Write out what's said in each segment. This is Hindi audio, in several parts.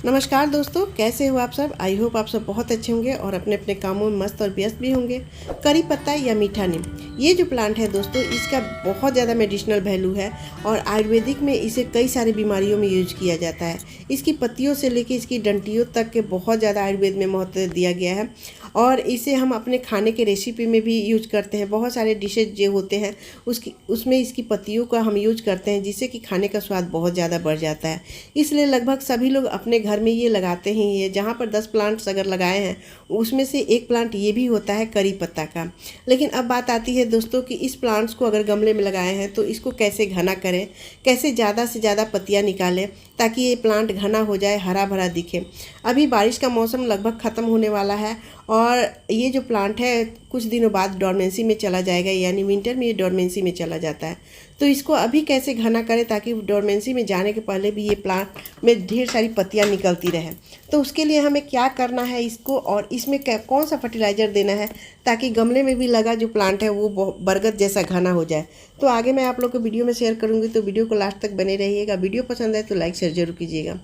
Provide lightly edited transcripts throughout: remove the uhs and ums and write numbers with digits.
नमस्कार दोस्तों, कैसे हो आप सब। आई होप आप सब बहुत अच्छे होंगे और अपने अपने कामों में मस्त और व्यस्त भी होंगे। करी पत्ता या मीठा नीम, ये जो प्लांट है दोस्तों, इसका बहुत ज़्यादा मेडिसिनल वैल्यू है और आयुर्वेदिक में इसे कई सारी बीमारियों में यूज किया जाता है। इसकी पत्तियों से लेकर इसकी डंटियों तक के बहुत ज़्यादा आयुर्वेद में महत्व दिया गया है और इसे हम अपने खाने के रेसिपी में भी यूज करते हैं। बहुत सारे डिशेज जो होते हैं उसमें इसकी पत्तियों का हम यूज करते हैं, जिससे कि खाने का स्वाद बहुत ज़्यादा बढ़ जाता है। इसलिए लगभग सभी लोग अपने घर में ये लगाते हैं। ये जहाँ पर 10 प्लांट्स अगर लगाए हैं उसमें से एक प्लांट ये भी होता है करी पत्ता का। लेकिन अब बात आती है दोस्तों कि इस प्लांट्स को अगर गमले में लगाए हैं तो इसको कैसे घना करें, कैसे ज़्यादा से ज़्यादा पत्तियाँ निकालें ताकि ये प्लांट घना हो जाए, हरा भरा दिखे। अभी बारिश का मौसम लगभग ख़त्म होने वाला है और ये जो प्लांट है कुछ दिनों बाद डोरमेंसी में चला जाएगा, यानी विंटर में ये डोरमेंसी में चला जाता है। तो इसको अभी कैसे घना करें ताकि डोरमेंसी में जाने के पहले भी ये प्लांट में ढेर सारी पत्तियां निकलती रहें। तो उसके लिए हमें क्या करना है इसको, और इसमें कौन सा फर्टिलाइज़र देना है ताकि गमले में भी लगा जो प्लांट है वो बरगद जैसा घना हो जाए। तो आगे मैं आप लोग को वीडियो में शेयर करूँगी, तो वीडियो को लास्ट तक बने रहिएगा। वीडियो पसंद आए तो लाइक शेयर जरूर कीजिएगा।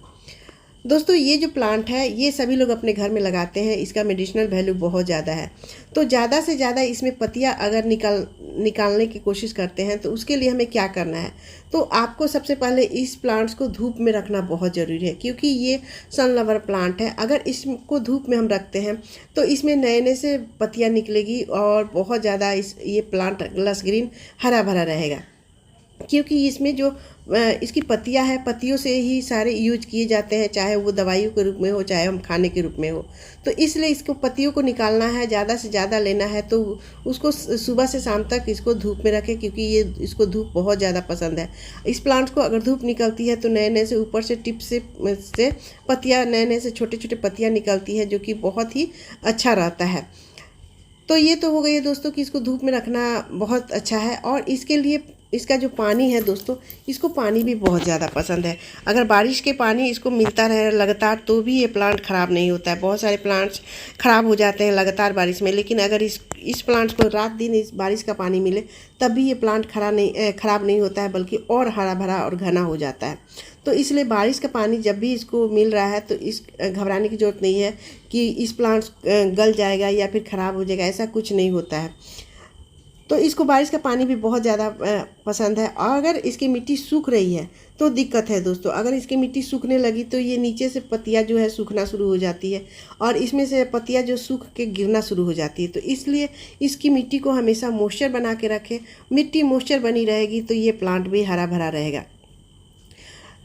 दोस्तों ये जो प्लांट है ये सभी लोग अपने घर में लगाते हैं। इसका मेडिसिनल वैल्यू बहुत ज़्यादा है। तो ज़्यादा से ज़्यादा इसमें पत्तियां अगर निकालने की कोशिश करते हैं तो उसके लिए हमें क्या करना है। तो आपको सबसे पहले इस प्लांट्स को धूप में रखना बहुत ज़रूरी है, क्योंकि ये सनफ्लावर प्लांट है। अगर इसको धूप में हम रखते हैं तो इसमें नए नए से पत्तियाँ निकलेगी और बहुत ज़्यादा ये प्लांट लस ग्रीन हरा भरा रहेगा, क्योंकि इसमें जो इसकी पत्तियां हैं, पत्तियों से ही सारे यूज किए जाते हैं, चाहे वो दवाइयों के रूप में हो चाहे हम खाने के रूप में हो। तो इसलिए इसको पत्तियों को निकालना है, ज़्यादा से ज़्यादा लेना है। तो उसको सुबह से शाम तक इसको धूप में रखें, क्योंकि ये इसको धूप बहुत ज़्यादा पसंद है। इस प्लांट को अगर धूप निकलती है तो नए नए से ऊपर से टिप से पत्तियाँ, नए नए से छोटे छोटे पत्तियाँ निकलती है, जो कि बहुत ही अच्छा रहता है। तो ये तो हो गई है दोस्तों कि इसको धूप में रखना बहुत अच्छा है। और इसके लिए इसका जो पानी है दोस्तों, इसको पानी भी बहुत ज़्यादा पसंद है। अगर बारिश के पानी इसको मिलता रहे लगातार तो भी ये प्लांट ख़राब नहीं होता है। बहुत सारे प्लांट्स ख़राब हो जाते हैं लगातार बारिश में, लेकिन अगर इस प्लांट को रात दिन इस बारिश का पानी मिले तब भी ये प्लांट ख़राब नहीं होता है, बल्कि और हरा भरा और घना हो जाता है। तो इसलिए बारिश का पानी जब भी इसको मिल रहा है तो इस घबराने की ज़रूरत नहीं है कि इस प्लांट गल जाएगा या फिर ख़राब हो जाएगा, ऐसा कुछ नहीं होता है। तो इसको बारिश का पानी भी बहुत ज़्यादा पसंद है। और अगर इसकी मिट्टी सूख रही है तो दिक्कत है दोस्तों। अगर इसकी मिट्टी सूखने लगी तो ये नीचे से पत्तियां जो है सूखना शुरू हो जाती है और इसमें से पत्तियां जो सूख के गिरना शुरू हो जाती है। तो इसलिए इसकी मिट्टी को हमेशा मॉइस्चर बना के रखें। मिट्टी मॉइस्चर बनी रहेगी तो ये प्लांट भी हरा भरा रहेगा।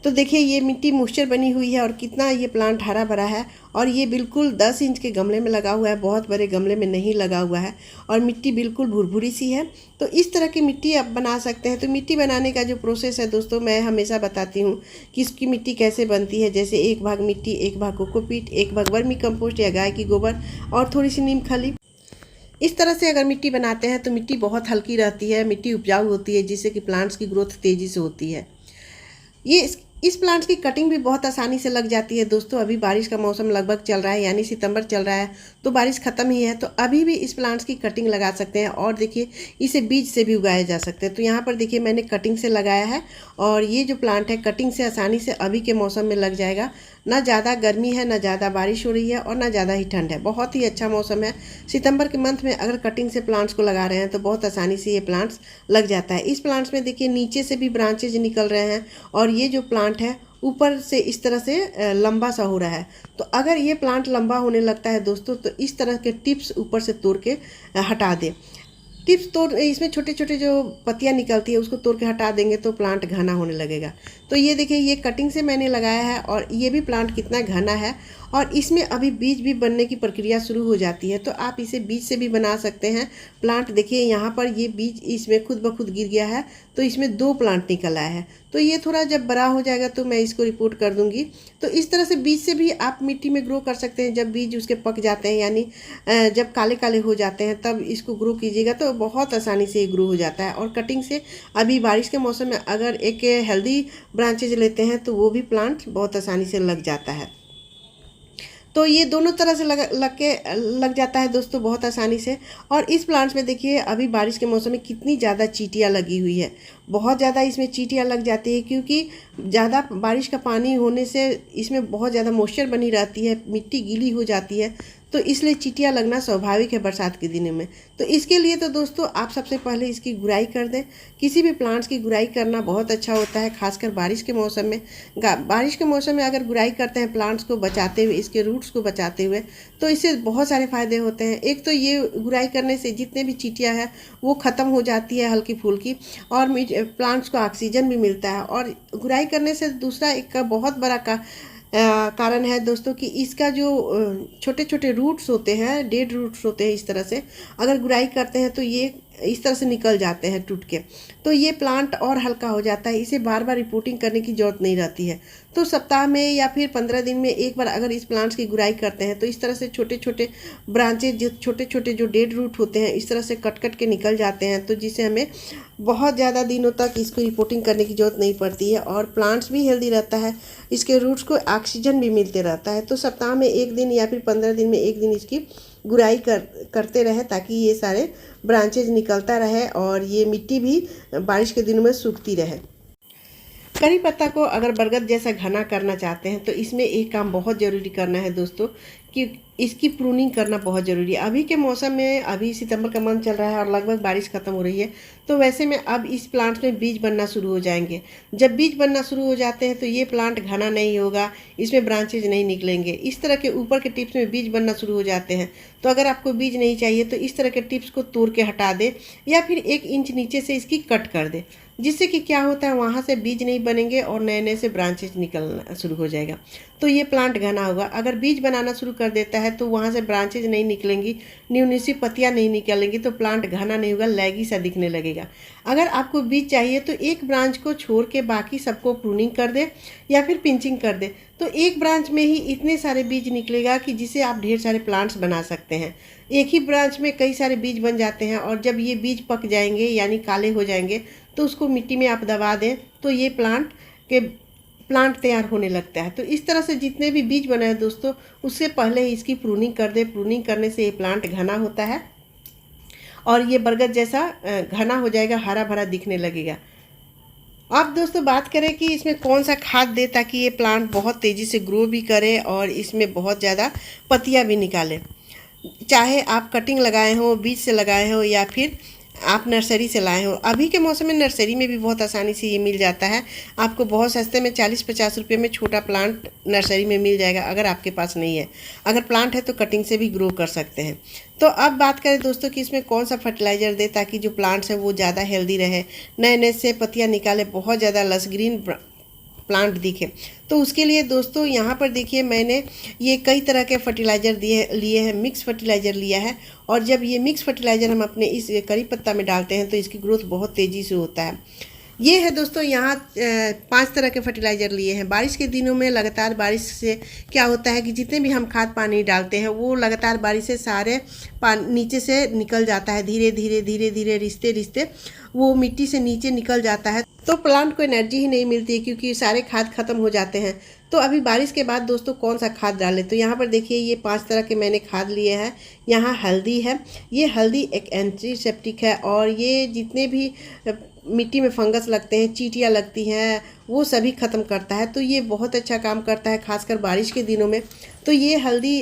तो देखिए ये मिट्टी मॉइस्चर बनी हुई है और कितना ये प्लांट हरा भरा है। और ये बिल्कुल 10 इंच के गमले में लगा हुआ है, बहुत बड़े गमले में नहीं लगा हुआ है। और मिट्टी बिल्कुल भुरभुरी सी है। तो इस तरह की मिट्टी आप बना सकते हैं। तो मिट्टी बनाने का जो प्रोसेस है दोस्तों, मैं हमेशा बताती हूँ कि इसकी मिट्टी कैसे बनती है। जैसे 1 भाग मिट्टी, 1 भाग कोकोपीट, 1 भाग वर्मी कंपोस्ट या गाय की गोबर और थोड़ी सी नीम खली। इस तरह से अगर मिट्टी बनाते हैं तो मिट्टी बहुत हल्की रहती है, मिट्टी उपजाऊ होती है, जिससे कि प्लांट्स की ग्रोथ तेज़ी से होती है। ये इस प्लांट्स की कटिंग भी बहुत आसानी से लग जाती है दोस्तों। अभी बारिश का मौसम लगभग चल रहा है, यानी सितंबर चल रहा है, तो बारिश ख़त्म ही है। तो अभी भी इस प्लांट्स की कटिंग लगा सकते हैं। और देखिए इसे बीज से भी उगाया जा सकते हैं। तो यहाँ पर देखिए मैंने कटिंग से लगाया है और ये जो प्लांट है कटिंग से आसानी से अभी के मौसम में लग जाएगा। ना ज़्यादा गर्मी है, ना ज़्यादा बारिश हो रही है और ना ज़्यादा ही ठंड है। बहुत ही अच्छा मौसम है। सितंबर के मंथ में अगर कटिंग से प्लांट्स को लगा रहे हैं तो बहुत आसानी से ये प्लांट्स लग जाता है। इस प्लांट्स में देखिए नीचे से भी ब्रांचेज निकल रहे हैं और ये जो प्लांट है ऊपर से इस तरह से लंबा सा हो रहा है। तो अगर ये प्लांट लंबा होने लगता है दोस्तों तो इस तरह के टिप्स ऊपर से तोड़ के हटा दें। टिप्स तोड़ इसमें छोटे छोटे जो पत्तियां निकलती है उसको तोड़ के हटा देंगे तो प्लांट घना होने लगेगा। तो ये देखिए ये कटिंग से मैंने लगाया है और ये भी प्लांट कितना घना है। और इसमें अभी बीज भी बनने की प्रक्रिया शुरू हो जाती है। तो आप इसे बीज से भी बना सकते हैं प्लांट। देखिए यहाँ पर ये बीज इसमें खुद ब खुद गिर गया है, तो इसमें 2 प्लांट निकल आया है। तो ये थोड़ा जब बड़ा हो जाएगा तो मैं इसको रिपोर्ट कर दूंगी। तो इस तरह से बीज से भी आप मिट्टी में ग्रो कर सकते हैं। जब बीज उसके पक जाते हैं, यानी जब काले काले हो जाते हैं, तब इसको ग्रो कीजिएगा तो बहुत आसानी से ये ग्रो हो जाता है। और कटिंग से अभी बारिश के मौसम में अगर एक हेल्दी ब्रांचेज लेते हैं तो वो भी प्लांट बहुत आसानी से लग जाता है। तो ये दोनों तरह से लग जाता है दोस्तों बहुत आसानी से। और इस प्लांट्स में देखिए अभी बारिश के मौसम में कितनी ज़्यादा चींटियाँ लगी हुई है, बहुत ज़्यादा इसमें चींटियाँ लग जाती है, क्योंकि ज़्यादा बारिश का पानी होने से इसमें बहुत ज़्यादा मॉइस्चर बनी रहती है, मिट्टी गीली हो जाती है, तो इसलिए चींटियाँ लगना स्वाभाविक है बरसात के दिनों में। तो इसके लिए तो दोस्तों आप सबसे पहले इसकी गुड़ाई कर दें। किसी भी प्लांट्स की गुड़ाई करना बहुत अच्छा होता है, खासकर बारिश के मौसम में। बारिश के मौसम में अगर गुड़ाई करते हैं प्लांट्स को बचाते हुए, इसके रूट्स को बचाते हुए, तो इससे बहुत सारे फ़ायदे होते हैं। एक तो ये गुड़ाई करने से जितने भी चींटियाँ हैं वो ख़त्म हो जाती है हल्की फुल्की, और प्लांट्स को ऑक्सीजन भी मिलता है। और गुड़ाई करने से दूसरा एक का बहुत बड़ा कारण है दोस्तों कि इसका जो छोटे छोटे रूट्स होते हैं, डेड रूट्स होते हैं, इस तरह से अगर गुड़ाई करते हैं तो ये इस तरह से निकल जाते हैं टूट के, तो ये प्लांट और हल्का हो जाता है। इसे बार बार रिपोर्टिंग करने की ज़रूरत नहीं रहती है। तो सप्ताह में या फिर 15 दिन में एक बार अगर इस प्लांट्स की गुड़ाई करते हैं तो इस तरह से छोटे छोटे ब्रांचेज, जो छोटे छोटे जो डेड रूट होते हैं, इस तरह से कट कट के निकल जाते हैं, तो जिससे हमें बहुत ज़्यादा दिनों तक इसको रिपोर्टिंग करने की ज़रूरत नहीं पड़ती है, और प्लांट्स भी हेल्दी रहता है, इसके रूट्स को ऑक्सीजन भी मिलते रहता है। तो सप्ताह में 1 दिन या फिर 15 दिन में 1 दिन इसकी गुड़ाई करते रहे, ताकि ये सारे ब्रांचेज निकलता रहे और ये मिट्टी भी बारिश के दिनों में सूखती रहे। करी पत्ता को अगर बरगद जैसा घना करना चाहते हैं तो इसमें एक काम बहुत ज़रूरी करना है दोस्तों, कि इसकी प्रूनिंग करना बहुत ज़रूरी है। अभी के मौसम में, अभी सितंबर का मंथ चल रहा है और लगभग बारिश ख़त्म हो रही है, तो वैसे में अब इस प्लांट में बीज बनना शुरू हो जाएंगे। जब बीज बनना शुरू हो जाते हैं तो ये प्लांट घना नहीं होगा, इसमें ब्रांचेज नहीं निकलेंगे। इस तरह के ऊपर के टिप्स में बीज बनना शुरू हो जाते हैं। तो अगर आपको बीज नहीं चाहिए तो इस तरह के टिप्स को तोड़ के हटा दें, या फिर 1 इंच नीचे से इसकी कट कर दें, जिससे कि क्या होता है वहाँ से बीज नहीं बनेंगे और नए नए से ब्रांचेज निकलना शुरू हो जाएगा, तो ये प्लांट घना होगा। अगर बीज बनाना शुरू कर देता है तो वहाँ से ब्रांचेज नहीं निकलेंगी, न्यू सी पत्तियाँ नहीं निकलेंगी, तो प्लांट घना नहीं होगा, लैगी सा दिखने लगेगा। अगर आपको बीज चाहिए तो एक ब्रांच को छोड़ के बाकी सबको प्रूनिंग कर दे या फिर पिंचिंग कर दे, तो एक ब्रांच में ही इतने सारे बीज निकलेगा कि जिसे आप ढेर सारे प्लांट्स बना सकते हैं। एक ही ब्रांच में कई सारे बीज बन जाते हैं, और जब ये बीज पक जाएंगे यानी काले हो जाएंगे तो उसको मिट्टी में आप दबा दें तो ये प्लांट तैयार होने लगता है। तो इस तरह से जितने भी बीज बने हैं दोस्तों, उससे पहले ही इसकी प्रूनिंग कर दे। प्रूनिंग करने से ये प्लांट घना होता है और ये बरगद जैसा घना हो जाएगा, हरा भरा दिखने लगेगा। अब दोस्तों बात करें कि इसमें कौन सा खाद दे ताकि ये प्लांट बहुत तेज़ी से ग्रो भी करे और इसमें बहुत ज़्यादा पत्तियाँ भी निकाले। चाहे आप कटिंग लगाए हो, बीज से लगाए हो, या फिर आप नर्सरी से लाए हो। अभी के मौसम में नर्सरी में भी बहुत आसानी से ये मिल जाता है, आपको बहुत सस्ते में 40-50 रुपये में छोटा प्लांट नर्सरी में मिल जाएगा। अगर आपके पास नहीं है, अगर प्लांट है तो कटिंग से भी ग्रो कर सकते हैं। तो अब बात करें दोस्तों कि इसमें कौन सा फर्टिलाइज़र दे ताकि जो प्लांट्स हैं वो ज़्यादा हेल्दी रहे, नए नए से पत्तियाँ निकाले, बहुत ज़्यादा लस ग्रीन प्लांट दिखे। तो उसके लिए दोस्तों यहाँ पर देखिए मैंने ये कई तरह के फर्टिलाइज़र लिए हैं, मिक्स फर्टिलाइज़र लिया है। और जब ये मिक्स फर्टिलाइज़र हम अपने इस करी पत्ता में डालते हैं तो इसकी ग्रोथ बहुत तेज़ी से होता है। ये है दोस्तों यहाँ 5 तरह के फर्टिलाइज़र लिए हैं। बारिश के दिनों में लगातार बारिश से क्या होता है कि जितने भी हम खाद पानी डालते हैं वो लगातार बारिश से सारे नीचे से निकल जाता है, धीरे धीरे रिश्ते वो मिट्टी से नीचे निकल जाता है, तो प्लांट को एनर्जी ही नहीं मिलती है क्योंकि सारे खाद खत्म हो जाते हैं। तो अभी बारिश के बाद दोस्तों कौन सा खाद डालें, तो यहाँ पर देखिए ये 5 तरह के मैंने खाद लिए हैं। यहाँ हल्दी है, ये हल्दी एक एंटीसेप्टिक है और ये जितने भी मिट्टी में फंगस लगते हैं, चींटियाँ लगती हैं, वो सभी ख़त्म करता है। तो ये बहुत अच्छा काम करता है खासकर बारिश के दिनों में। तो ये हल्दी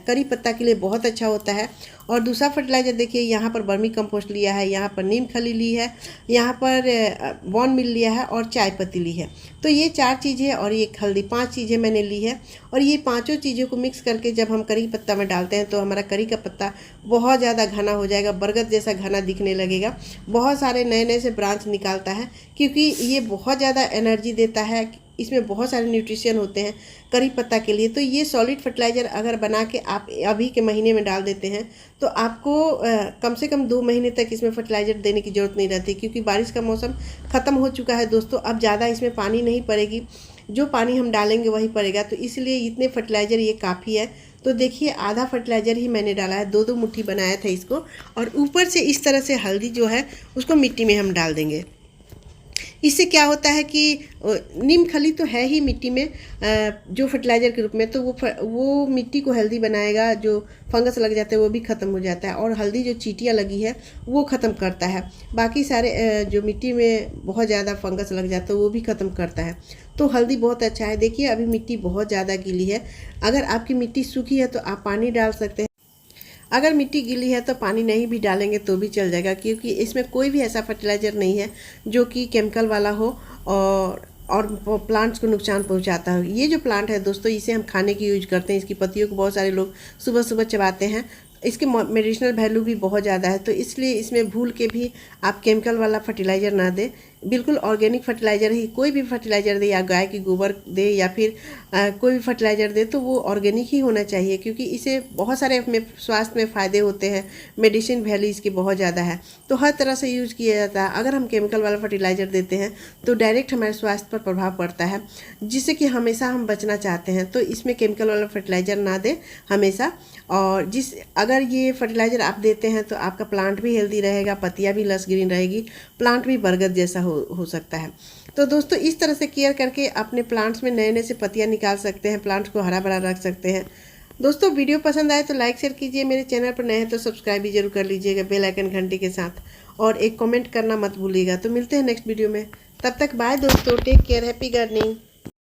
करी पत्ता के लिए बहुत अच्छा होता है। और दूसरा फर्टिलाइज़र देखिए यहाँ पर वर्मी कंपोस्ट लिया है, यहाँ पर नीम खली ली है, यहाँ पर बॉन मिल लिया है और चाय पत्ती ली है। तो ये 4 चीज़ें और ये हल्दी, 5 चीज़ें मैंने ली है। और ये पाँचों चीज़ों को मिक्स करके जब हम करी पत्ता में डालते हैं तो हमारा करी का पत्ता बहुत ज़्यादा घना हो जाएगा, बरगद जैसा घना दिखने लगेगा, बहुत सारे नए से ब्रांच निकालता है क्योंकि ये बहुत ज़्यादा एनर्जी देता है। इसमें बहुत सारे न्यूट्रिशन होते हैं करी पत्ता के लिए। तो ये सॉलिड फर्टिलाइज़र अगर बना के आप अभी के महीने में डाल देते हैं तो आपको कम से कम 2 महीने तक इसमें फर्टिलाइज़र देने की ज़रूरत नहीं रहती क्योंकि बारिश का मौसम ख़त्म हो चुका है दोस्तों। अब ज़्यादा इसमें पानी नहीं पड़ेगी, जो पानी हम डालेंगे वही पड़ेगा। तो इसलिए इतने फर्टिलाइज़र ये काफ़ी है। तो देखिए आधा फर्टिलाइज़र ही मैंने डाला है, 2-2 मुट्ठी बनाया था इसको। और ऊपर से इस तरह से हल्दी जो है उसको मिट्टी में हम डाल देंगे। इससे क्या होता है कि नीम खली तो है ही मिट्टी में जो फर्टिलाइज़र के रूप में, तो वो मिट्टी को हेल्दी बनाएगा, जो फंगस लग जाते हैं वो भी ख़त्म हो जाता है, और हल्दी जो चींटियाँ लगी है वो ख़त्म करता है। बाकी सारे जो मिट्टी में बहुत ज़्यादा फंगस लग जाता है वो भी ख़त्म करता है। तो हल्दी बहुत अच्छा है। देखिए अभी मिट्टी बहुत ज़्यादा गीली है, अगर आपकी मिट्टी सूखी है तो आप पानी डाल सकते हैं। अगर मिट्टी गीली है तो पानी नहीं भी डालेंगे तो भी चल जाएगा, क्योंकि इसमें कोई भी ऐसा फर्टिलाइज़र नहीं है जो कि केमिकल वाला हो और प्लांट्स को नुकसान पहुंचाता हो। ये जो प्लांट है दोस्तों, इसे हम खाने की यूज करते हैं। इसकी पत्तियों को बहुत सारे लोग सुबह सुबह चबाते हैं। इसके मेडिसिनल वैल्यू भी बहुत ज़्यादा है, तो इसलिए इसमें भूल के भी आप केमिकल वाला फर्टिलाइज़र ना दें। बिल्कुल ऑर्गेनिक फर्टिलाइज़र ही, कोई भी फर्टिलाइज़र दे, या गाय की गोबर दे, या फिर कोई भी फर्टिलाइज़र दे तो वो ऑर्गेनिक ही होना चाहिए, क्योंकि इसे बहुत सारे अपने स्वास्थ्य में फ़ायदे होते हैं। मेडिसिन वैल्यू इसकी बहुत ज़्यादा है, तो हर तरह से यूज़ किया जाता है। अगर हम केमिकल वाला फर्टिलाइज़र देते हैं तो डायरेक्ट हमारे स्वास्थ्य पर प्रभाव पड़ता है, जिससे कि हमेशा हम बचना चाहते हैं। तो इसमें केमिकल वाला फर्टिलाइज़र ना दें हमेशा। और अगर ये फर्टिलाइज़र आप देते हैं तो आपका प्लांट भी हेल्दी रहेगा, पत्तियाँ भी लस ग्रीन रहेगी, प्लांट भी बरगद जैसा हो सकता है। तो दोस्तों इस तरह से केयर करके अपने प्लांट्स में नए नए से पत्तियाँ निकाल सकते हैं, प्लांट्स को हरा भरा रख सकते हैं। दोस्तों वीडियो पसंद आए तो लाइक शेयर कीजिए, मेरे चैनल पर नए हैं तो सब्सक्राइब भी जरूर कर लीजिएगा बेल आइकन घंटी के साथ, और एक कमेंट करना मत भूलिएगा। तो मिलते हैं नेक्स्ट वीडियो में, तब तक बाय दोस्तों, टेक केयर, हैप्पी गार्डनिंग।